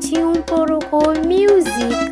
Tium Poroko Music.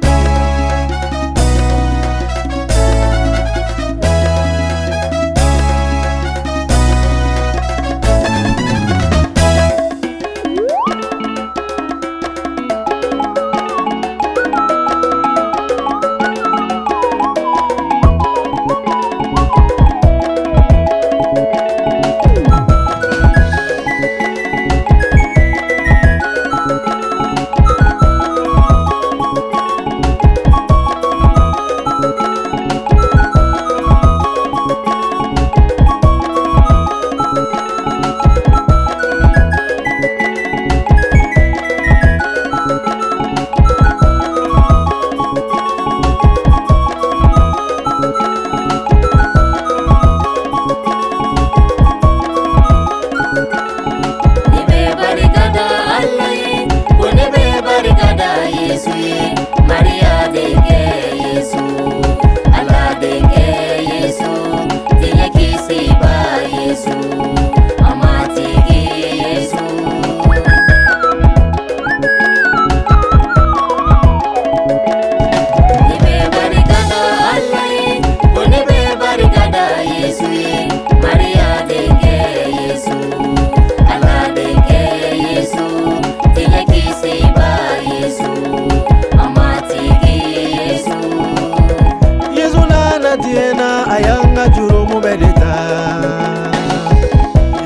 Ayanga jurumu bedeta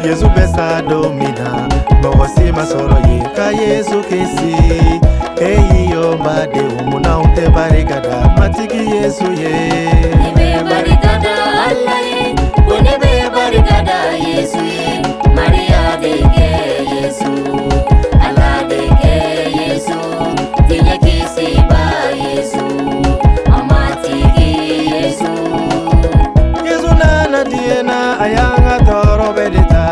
Yesu besa domina Mawasi masoro ye ka Yesu kesi Eyi yo mbade umuna unte barikada Matiki Yesu ye Nibe barikada Allah ye Kunebe barikada Yesu ye Maria deke Yesu Allah deke Yesu Tiye kisi ba Yesu Amatiki Yesu Diena ayanga toro bedeta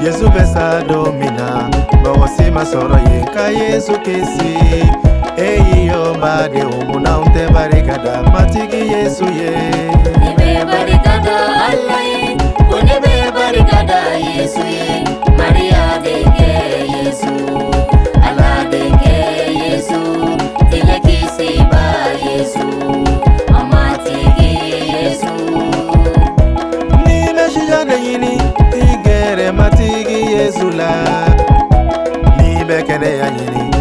Yesu besa domina Mawasi masoro ye ka Yesu kesi Eyi yo mbade umuna unte barikada Matiki Yesu ye Nibe barikada Allah ye Kunebe barikada Yesu ye Maria deke Yesu Allah deke Yesu Tiye kisi ba Yesu Amatiki Yesu Matigi Yesu la Ni bekene ya nyini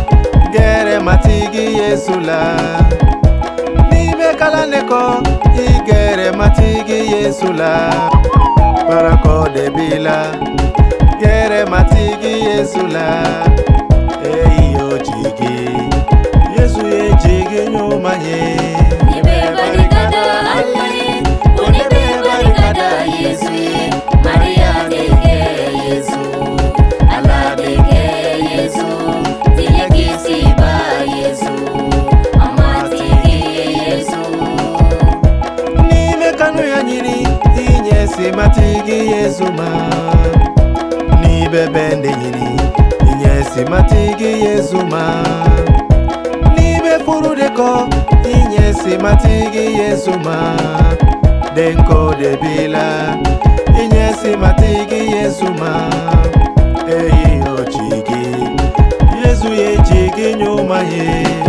Gere matigi Yesu la Ni bekala neko Igere matigi Yesu la Parako debila Gere matigi Yesu la Eyo chigi Yesu ye chigi nyumanye Nibe barikada Allah ye Kunebe barikada Yesu ye Maria deke Yesu Allah deke Yesu Tiye kisi ba Yesu Amatiki Yesu Ni mekanu ya nyini Inyesi matigi Yesu ma Ni bebende nyini Inyesi matigi Yesu ma Ni befuru deko Inyesi matigi Yesu ma Denko debila Inyesi matigi Yesu ma Eyi yo chigi Yesu ye chigi nyuma ye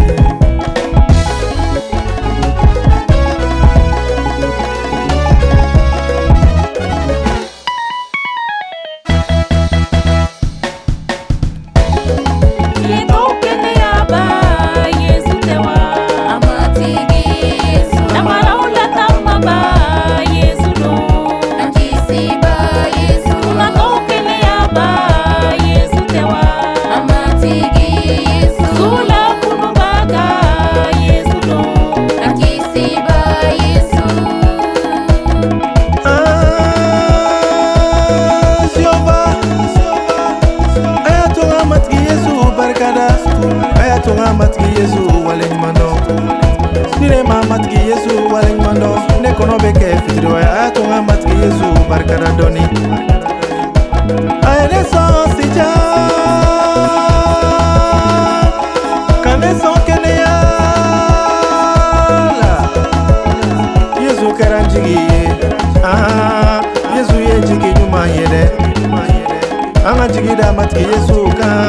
Matki Yesu waleng mando Nire ma matki Yesu waleng mando Ne kono beke fitri waya atonga matki Yesu barkada doni Aene son sija Kane son kene yala Yesu keranjigi Yesu ye jigi nyuma yede Anga jigi da matki Yesu ka